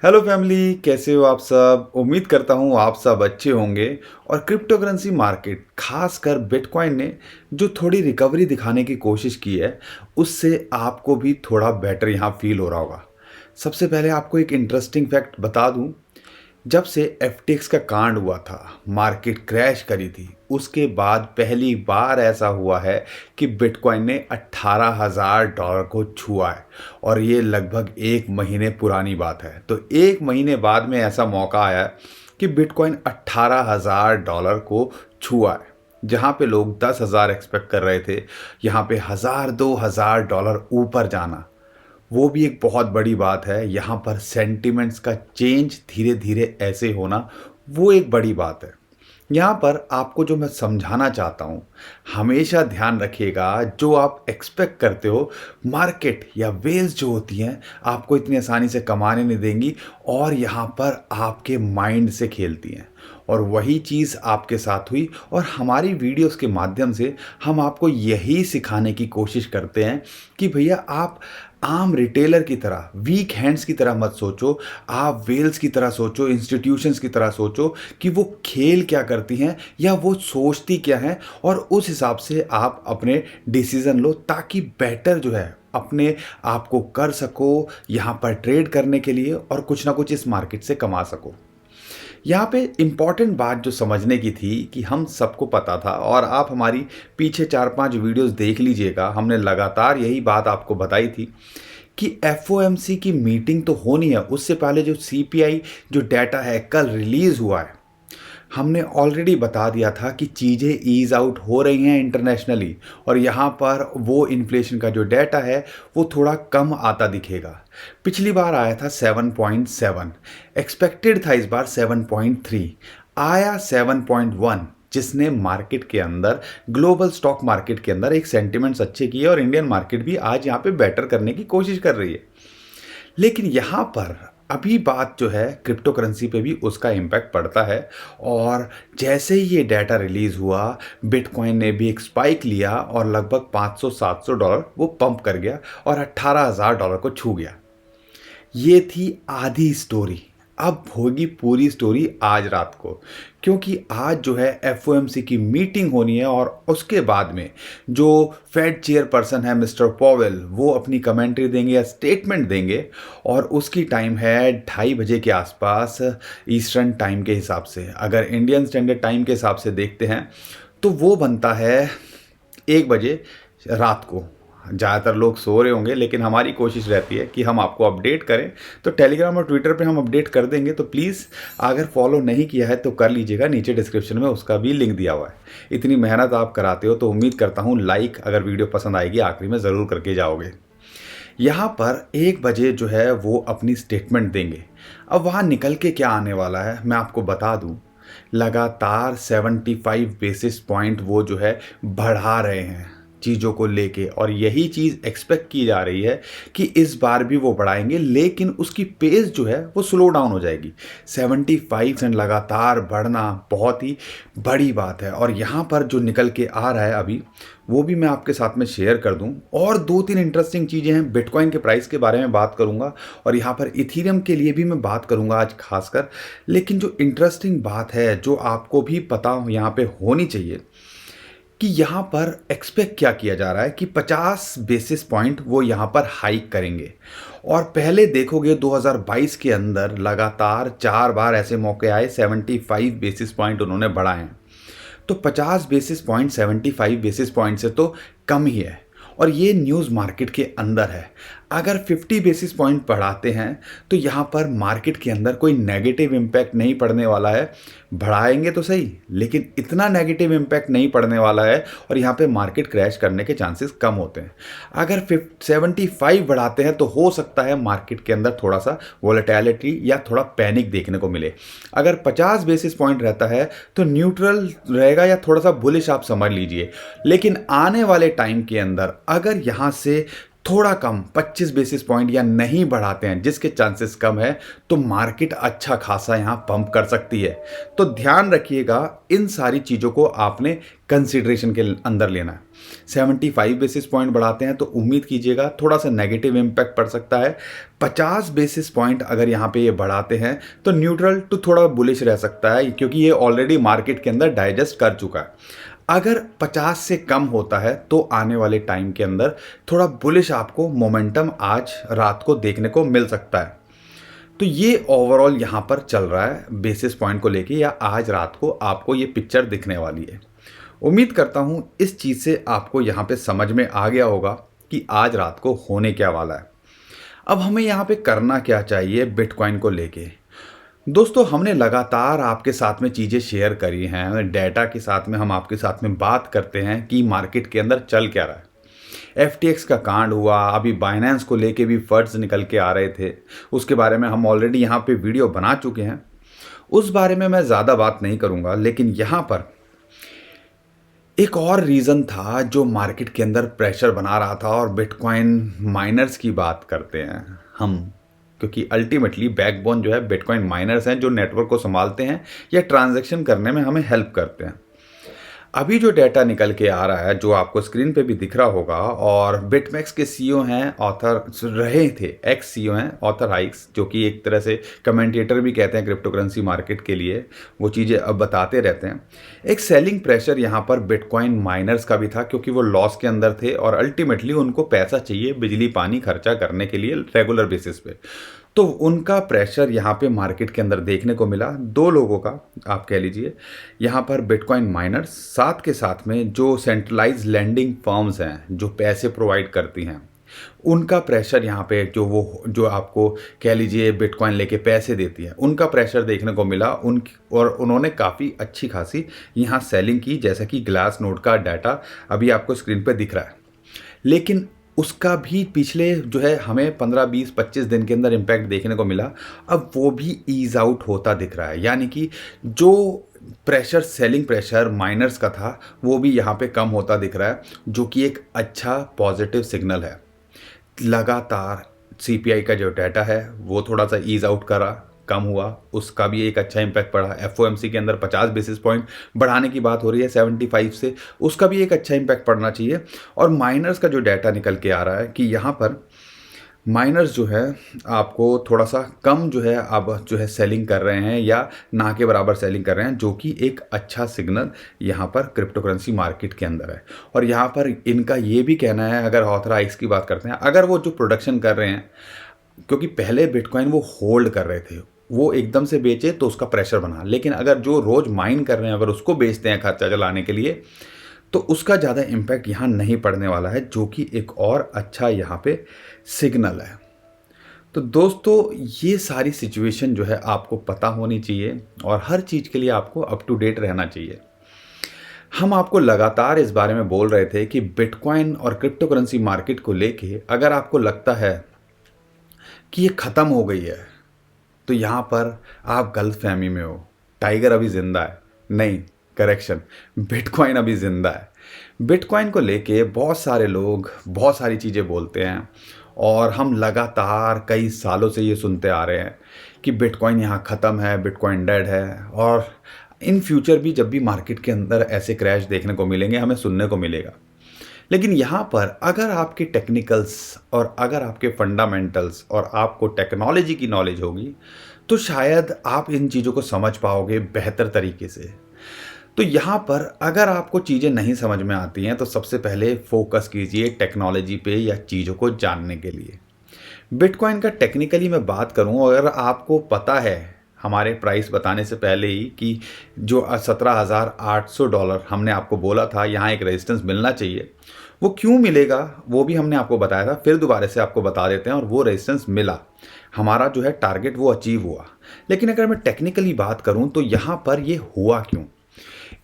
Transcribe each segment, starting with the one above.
Hello family, कैसे हो आप सब। उम्मीद करता हूँ आप सब अच्छे होंगे। और क्रिप्टो करेंसी मार्केट, खासकर बिटकॉइन ने जो थोड़ी रिकवरी दिखाने की कोशिश की है, उससे आपको भी थोड़ा बेटर यहाँ फील हो रहा होगा। सबसे पहले आपको एक इंटरेस्टिंग फैक्ट बता दूँ। जब से एफटीएक्स का कांड हुआ था, मार्केट क्रैश करी थी, उसके बाद पहली बार ऐसा हुआ है कि बिटकॉइन ने $18,000 को छुआ है। और ये लगभग एक महीने पुरानी बात है। तो एक महीने बाद में ऐसा मौका आया है कि बिटकॉइन $18,000 को छुआ है। जहाँ पे लोग 10,000 एक्सपेक्ट कर रहे थे, यहाँ पे 1,000-2,000 ऊपर जाना, वो भी एक बहुत बड़ी बात है। यहाँ पर सेंटिमेंट्स का चेंज धीरे धीरे ऐसे होना, वो एक बड़ी बात है। यहाँ पर आपको जो मैं समझाना चाहता हूँ, हमेशा ध्यान रखिएगा, जो आप एक्सपेक्ट करते हो, मार्केट या वेल्स जो होती हैं आपको इतनी आसानी से कमाने नहीं देंगी, और यहाँ पर आपके माइंड से खेलती हैं। और वही चीज़ आपके साथ हुई, और हमारी वीडियोस के माध्यम से हम आपको यही सिखाने की कोशिश करते हैं कि भैया आप आम रिटेलर की तरह, वीक हैंड्स की तरह मत सोचो। आप वेल्स की तरह सोचो, इंस्टीट्यूशंस की तरह सोचो कि वो खेल क्या करती हैं या वो सोचती क्या हैं, और उस हिसाब से आप अपने डिसीज़न लो, ताकि बेटर जो है अपने आप को कर सको यहाँ पर ट्रेड करने के लिए, और कुछ ना कुछ इस मार्केट से कमा सको। यहाँ पे इम्पॉर्टेंट बात जो समझने की थी कि हम सबको पता था, और आप हमारी पीछे 4-5 वीडियोस देख लीजिएगा, हमने लगातार यही बात आपको बताई थी कि एफओएमसी की मीटिंग तो होनी है। उससे पहले जो सीपीआई जो डाटा है कल रिलीज़ हुआ है, हमने ऑलरेडी बता दिया था कि चीज़ें ईज़ आउट हो रही हैं इंटरनेशनली, और यहाँ पर वो इन्फ्लेशन का जो डाटा है वो थोड़ा कम आता दिखेगा। पिछली बार आया था 7.7, एक्सपेक्टेड था इस बार 7.3, आया 7.1, जिसने मार्केट के अंदर, ग्लोबल स्टॉक मार्केट के अंदर एक सेंटिमेंट्स अच्छे किए, और इंडियन मार्केट भी आज यहाँ पे बेटर करने की कोशिश कर रही है। लेकिन यहाँ पर अभी बात जो है क्रिप्टो करेंसी पे भी उसका इम्पैक्ट पड़ता है। और जैसे ही ये डाटा रिलीज़ हुआ, बिटकॉइन ने भी एक स्पाइक लिया, और लगभग $500-700 वो पंप कर गया, और $18,000 को छू गया। ये थी आधी स्टोरी। अब होगी पूरी स्टोरी आज रात को, क्योंकि आज जो है एफओएमसी की मीटिंग होनी है, और उसके बाद में जो फेड चेयरपर्सन है मिस्टर पॉवेल, वो अपनी कमेंट्री देंगे या स्टेटमेंट देंगे। और उसकी टाइम है 2:30 बजे के आसपास, ईस्टर्न टाइम के हिसाब से। अगर इंडियन स्टैंडर्ड टाइम के हिसाब से देखते हैं तो वो बनता है 1 बजे रात को। ज़्यादातर लोग सो रहे होंगे, लेकिन हमारी कोशिश रहती है कि हम आपको अपडेट करें। तो टेलीग्राम और ट्विटर पे हम अपडेट कर देंगे, तो प्लीज़ अगर फॉलो नहीं किया है तो कर लीजिएगा, नीचे डिस्क्रिप्शन में उसका भी लिंक दिया हुआ है। इतनी मेहनत आप कराते हो तो उम्मीद करता हूँ लाइक, अगर वीडियो पसंद आएगी, आखिरी में ज़रूर करके जाओगे। यहाँ पर 1 बजे जो है वो अपनी स्टेटमेंट देंगे। अब वहाँ निकल के क्या आने वाला है मैं आपको बता दूँ। लगातार 75 बेसिस पॉइंट वो जो है बढ़ा रहे हैं चीज़ों को लेके, और यही चीज़ एक्सपेक्ट की जा रही है कि इस बार भी वो बढ़ाएंगे, लेकिन उसकी पेस जो है वो स्लो डाउन हो जाएगी। 75% लगातार बढ़ना बहुत ही बड़ी बात है। और यहाँ पर जो निकल के आ रहा है अभी, वो भी मैं आपके साथ में शेयर कर दूं। और 2-3 इंटरेस्टिंग चीज़ें हैं, बिटकॉइन के प्राइस के बारे में बात करूंगा, और यहाँ पर इथीरियम के लिए भी मैं बात करूंगा आज खासकर। लेकिन जो इंटरेस्टिंग बात है, जो आपको भी पता यहाँ पे होनी चाहिए, कि यहाँ पर एक्सपेक्ट क्या किया जा रहा है कि 50 बेसिस पॉइंट वो यहाँ पर हाइक करेंगे। और पहले देखोगे 2022 के अंदर लगातार 4 बार ऐसे मौके आए, 75 बेसिस पॉइंट उन्होंने बढ़ाए हैं। तो 50 बेसिस पॉइंट 75 बेसिस पॉइंट से तो कम ही है, और ये न्यूज़ मार्केट के अंदर है। अगर 50 बेसिस पॉइंट बढ़ाते हैं तो यहाँ पर मार्केट के अंदर कोई नेगेटिव इम्पैक्ट नहीं पड़ने वाला है। बढ़ाएंगे तो सही, लेकिन इतना नेगेटिव इम्पैक्ट नहीं पड़ने वाला है, और यहाँ पे मार्केट क्रैश करने के चांसेस कम होते हैं। अगर 75 बढ़ाते हैं तो हो सकता है मार्केट के अंदर थोड़ा सा वोलेटिलिटी या थोड़ा पैनिक देखने को मिले। अगर 50 बेसिस पॉइंट रहता है तो न्यूट्रल रहेगा, या थोड़ा सा बुलिश आप समझ लीजिए। लेकिन आने वाले टाइम के अंदर अगर यहाँ से थोड़ा कम 25 बेसिस पॉइंट या नहीं बढ़ाते हैं, जिसके चांसेस कम है, तो मार्केट अच्छा खासा यहाँ पंप कर सकती है। तो ध्यान रखिएगा, इन सारी चीज़ों को आपने कंसिडरेशन के अंदर लेना है। 75 बेसिस पॉइंट बढ़ाते हैं तो उम्मीद कीजिएगा थोड़ा सा नेगेटिव इम्पैक्ट पड़ सकता है। 50 बेसिस पॉइंट अगर यहाँ पे ये बढ़ाते हैं तो न्यूट्रल टू थोड़ा बुलिश रह सकता है, क्योंकि ये ऑलरेडी मार्केट के अंदर डाइजेस्ट कर चुका है। अगर 50 से कम होता है तो आने वाले टाइम के अंदर थोड़ा बुलिश आपको मोमेंटम आज रात को देखने को मिल सकता है। तो ये ओवरऑल यहाँ पर चल रहा है बेसिस पॉइंट को लेके, या आज रात को आपको ये पिक्चर दिखने वाली है। उम्मीद करता हूँ इस चीज़ से आपको यहाँ पे समझ में आ गया होगा कि आज रात को होने क्या वाला है। अब हमें यहाँ पे करना क्या चाहिए बिटकॉइन को लेके। दोस्तों, हमने लगातार आपके साथ में चीज़ें शेयर करी हैं, डेटा के साथ में हम आपके साथ में बात करते हैं कि मार्केट के अंदर चल क्या रहा है। FTX का कांड हुआ, अभी बाइनेंस को लेके भी फर्ड्स निकल के आ रहे थे, उसके बारे में हम ऑलरेडी यहाँ पे वीडियो बना चुके हैं, उस बारे में मैं ज़्यादा बात नहीं करूँगा। लेकिन यहाँ पर एक और रीज़न था जो मार्केट के अंदर प्रेशर बना रहा था, और बिटकॉइन माइनर्स की बात करते हैं हम, क्योंकि अल्टीमेटली बैकबोन जो है बिटकॉइन माइनर्स हैं, जो नेटवर्क को संभालते हैं या ट्रांजैक्शन करने में हमें हेल्प करते हैं। अभी जो डेटा निकल के आ रहा है, जो आपको स्क्रीन पे भी दिख रहा होगा, और बिटमैक्स के CEO हैं, ऑथर रहे थे, एक्स CEO हैं ऑथर हाइक्स, जो कि एक तरह से कमेंटेटर भी कहते हैं क्रिप्टो करेंसी मार्केट के लिए, वो चीज़ें अब बताते रहते हैं। एक सेलिंग प्रेशर यहाँ पर बिटकॉइन माइनर्स का भी था, क्योंकि वो लॉस के अंदर थे और अल्टीमेटली उनको पैसा चाहिए बिजली पानी खर्चा करने के लिए रेगुलर बेसिस पे। तो उनका प्रेशर यहाँ पे मार्केट के अंदर देखने को मिला, दो लोगों का आप कह लीजिए। यहाँ पर बिटकॉइन माइनर्स, साथ के साथ में जो सेंट्रलाइज लैंडिंग फर्म्स हैं जो पैसे प्रोवाइड करती हैं, उनका प्रेशर यहाँ पे जो आपको कह लीजिए बिटकॉइन लेके पैसे देती है, उनका प्रेशर देखने को मिला। और उन्होंने काफ़ी अच्छी खासी यहाँ सेलिंग की, जैसा कि ग्लास नोड का डाटा अभी आपको स्क्रीन पर दिख रहा है। लेकिन उसका भी पिछले जो है हमें 15, 20, 25 दिन के अंदर इम्पैक्ट देखने को मिला। अब वो भी ईज आउट होता दिख रहा है, यानी कि जो प्रेशर, सेलिंग प्रेशर माइनर्स का था, वो भी यहाँ पे कम होता दिख रहा है, जो कि एक अच्छा पॉजिटिव सिग्नल है। लगातार CPI का जो डाटा है वो थोड़ा सा ईज आउट करा, कम हुआ, उसका भी एक अच्छा इम्पैक्ट पड़ा। FOMC के अंदर 50 बेसिस पॉइंट बढ़ाने की बात हो रही है 75 से, उसका भी एक अच्छा इम्पैक्ट पड़ना चाहिए। और माइनर्स का जो डाटा निकल के आ रहा है कि यहाँ पर माइनर्स जो है आपको थोड़ा सा कम जो है अब जो है सेलिंग कर रहे हैं, या ना के बराबर सेलिंग कर रहे हैं, जो कि एक अच्छा सिग्नल यहाँ पर क्रिप्टो करेंसी मार्केट के अंदर है। और यहाँ पर इनका ये भी कहना है, अगर ऑथराइज की बात करते हैं, अगर वो जो प्रोडक्शन कर रहे हैं, क्योंकि पहले बिटकॉइन वो होल्ड कर रहे थे, वो एकदम से बेचे तो उसका प्रेशर बना, लेकिन अगर जो रोज़ माइन कर रहे हैं अगर उसको बेचते हैं खर्चा चलाने के लिए, तो उसका ज़्यादा इम्पैक्ट यहाँ नहीं पड़ने वाला है, जो कि एक और अच्छा यहाँ पे सिग्नल है। तो दोस्तों, ये सारी सिचुएशन जो है आपको पता होनी चाहिए, और हर चीज़ के लिए आपको अप टू डेट रहना चाहिए। हम आपको लगातार इस बारे में बोल रहे थे कि बिटकॉइन और क्रिप्टो करेंसी मार्केट को लेके अगर आपको लगता है कि ये ख़त्म हो गई है, तो यहाँ पर आप गलतफहमी में हो। टाइगर अभी ज़िंदा है, नहीं, करेक्शन, बिटकॉइन अभी ज़िंदा है। बिटकॉइन को लेके बहुत सारे लोग बहुत सारी चीज़ें बोलते हैं, और हम लगातार कई सालों से ये सुनते आ रहे हैं कि बिटकॉइन यहाँ ख़त्म है, बिटकॉइन डेड है। और इन फ्यूचर भी जब भी मार्केट के अंदर ऐसे क्रैश देखने को मिलेंगे, हमें सुनने को मिलेगा। लेकिन यहाँ पर अगर आपके टेक्निकल्स और अगर आपके फंडामेंटल्स और आपको टेक्नोलॉजी की नॉलेज होगी, तो शायद आप इन चीज़ों को समझ पाओगे बेहतर तरीके से। तो यहाँ पर अगर आपको चीज़ें नहीं समझ में आती हैं, तो सबसे पहले फोकस कीजिए टेक्नोलॉजी पे या चीज़ों को जानने के लिए। बिटकॉइन का टेक्निकली मैं बात करूँ, अगर आपको पता है हमारे प्राइस बताने से पहले ही कि जो $17,800 हमने आपको बोला था यहाँ एक रेजिस्टेंस मिलना चाहिए, वो क्यों मिलेगा वो भी हमने आपको बताया था, फिर दोबारा से आपको बता देते हैं। और वो रेजिस्टेंस मिला, हमारा जो है टारगेट वो अचीव हुआ। लेकिन अगर मैं टेक्निकली बात करूँ तो यहाँ पर ये हुआ क्यों?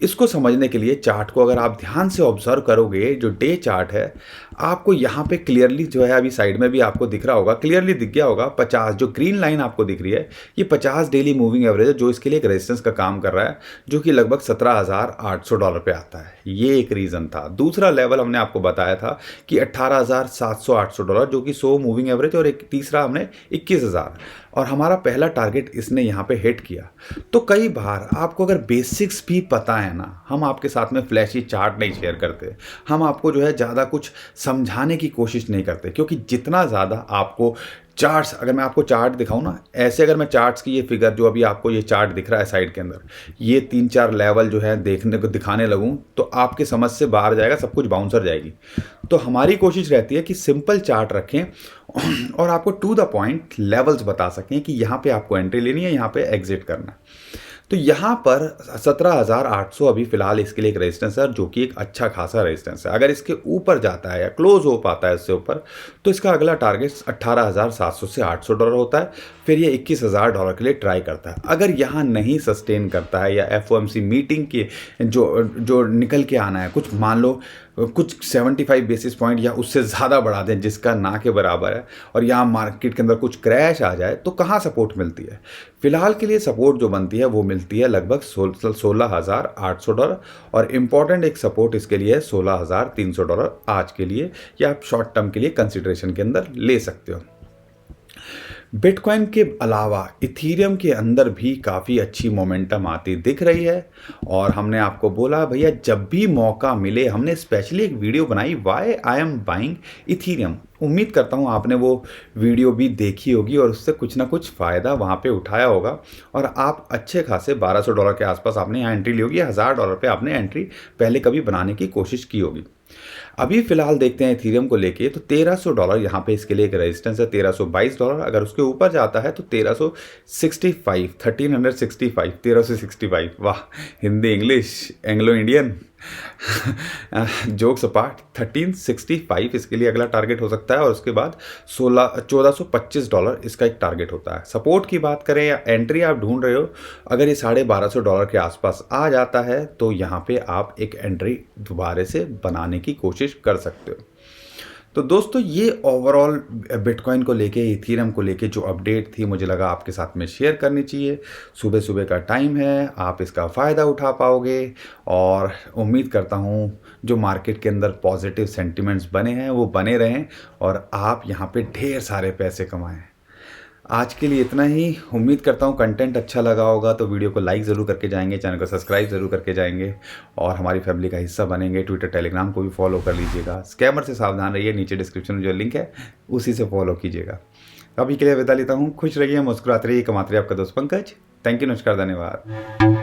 इसको समझने के लिए चार्ट को अगर आप ध्यान से ऑब्जर्व करोगे, जो डे चार्ट है, आपको यहाँ पे क्लियरली जो है, अभी साइड में भी आपको दिख रहा होगा, क्लियरली दिख गया होगा 50, जो ग्रीन लाइन आपको दिख रही है, ये 50 डेली मूविंग एवरेज है, जो इसके लिए एक रेजिस्टेंस का काम कर रहा है, जो कि लगभग $17,800 पे आता है। ये एक रीज़न था। दूसरा लेवल हमने आपको बताया था कि $18,700-800, जो कि 100 मूविंग एवरेज, और एक तीसरा हमने 21,000, और हमारा पहला टारगेट इसने यहाँ पे हिट किया। तो कई बार आपको अगर बेसिक्स भी पता है ना, हम आपके साथ में फ्लैशी चार्ट नहीं शेयर करते, हम आपको जो है ज़्यादा कुछ समझाने की कोशिश नहीं करते, क्योंकि जितना ज़्यादा आपको चार्ट्स, अगर मैं आपको चार्ट दिखाऊं ना, ऐसे अगर मैं चार्ट्स की ये फिगर, जो अभी आपको ये चार्ट दिख रहा है साइड के अंदर, ये 3-4 लेवल जो है देखने को दिखाने लगूं तो आपके समझ से बाहर जाएगा, सब कुछ बाउंसर जाएगी। तो हमारी कोशिश रहती है कि सिंपल चार्ट रखें और आपको टू द पॉइंट लेवल्स बता सकें कि यहाँ पे आपको एंट्री लेनी है, यहाँ पे एग्जिट करना है। तो यहाँ पर 17,800 अभी फिलहाल इसके लिए एक रेजिस्टेंस है, जो कि एक अच्छा खासा रेजिस्टेंस है। अगर इसके ऊपर जाता है या क्लोज हो पाता है इससे ऊपर, तो इसका अगला टारगेट $18,700 से $800 होता है। फिर ये $21,000 के लिए ट्राई करता है। अगर यहाँ नहीं सस्टेन करता है, या FOMC मीटिंग के जो निकल के आना है, कुछ मान लो कुछ 75 बेसिस पॉइंट या उससे ज़्यादा बढ़ा दें, जिसका ना के बराबर है, और यहाँ मार्केट के अंदर कुछ क्रैश आ जाए, तो कहाँ सपोर्ट मिलती है? फिलहाल के लिए सपोर्ट जो बनती है वो मिलती है लगभग $16,800, और इम्पॉर्टेंट एक सपोर्ट इसके लिए है $16,300 आज के लिए, या आप शॉर्ट टर्म के लिए कंसिडरेशन के अंदर ले सकते हो। बिटकॉइन के अलावा इथीरियम के अंदर भी काफ़ी अच्छी मोमेंटम आती दिख रही है, और हमने आपको बोला भैया जब भी मौका मिले, हमने स्पेशली एक वीडियो बनाई why I am buying Ethereum. उम्मीद करता हूँ आपने वो वीडियो भी देखी होगी और उससे कुछ ना कुछ फ़ायदा वहाँ पे उठाया होगा, और आप अच्छे खासे $1,200 के आसपास आपने यहाँ एंट्री ली होगी, या $1,000 पे आपने एंट्री पहले कभी बनाने की कोशिश की होगी। अभी फिलहाल देखते हैं इथीरियम को लेके, तो $1,300 यहाँ पे इसके लिए एक रेजिस्टेंस है, $1,322। अगर उसके ऊपर जाता है तो 1,365, वाह, Hindi English Anglo Indian jokes apart, 1,365 इसके लिए अगला टारगेट हो सकता है, और उसके बाद $1,425 इसका एक टारगेट होता है। सपोर्ट की बात करें या एंट्री आप ढूंढ रहे हो, अगर ये $1,250 के आसपास आ जाता है, तो यहाँ पे आप एक एंट्री दोबारा से बनाने की कोशिश कर सकते हो। तो दोस्तों, ये ओवरऑल बिटकॉइन को लेके, इथीरियम को लेके जो अपडेट थी, मुझे लगा आपके साथ में शेयर करनी चाहिए। सुबह सुबह का टाइम है, आप इसका फ़ायदा उठा पाओगे, और उम्मीद करता हूँ जो मार्केट के अंदर पॉजिटिव सेंटिमेंट्स बने हैं वो बने रहें, और आप यहाँ पे ढेर सारे पैसे कमाएं। आज के लिए इतना ही। उम्मीद करता हूँ कंटेंट अच्छा लगा होगा, तो वीडियो को लाइक ज़रूर करके जाएंगे, चैनल को सब्सक्राइब ज़रूर करके जाएंगे, और हमारी फैमिली का हिस्सा बनेंगे। ट्विटर टेलीग्राम को भी फॉलो कर लीजिएगा। स्कैमर से सावधान रहिए, नीचे डिस्क्रिप्शन में जो लिंक है उसी से फॉलो कीजिएगा। अभी के लिए विदा लेता हूँ। खुश रहिए, मुस्कुराते रहिए, कमाते रहिए। आपका दोस्त पंकज। थैंक यू, नमस्कार, धन्यवाद।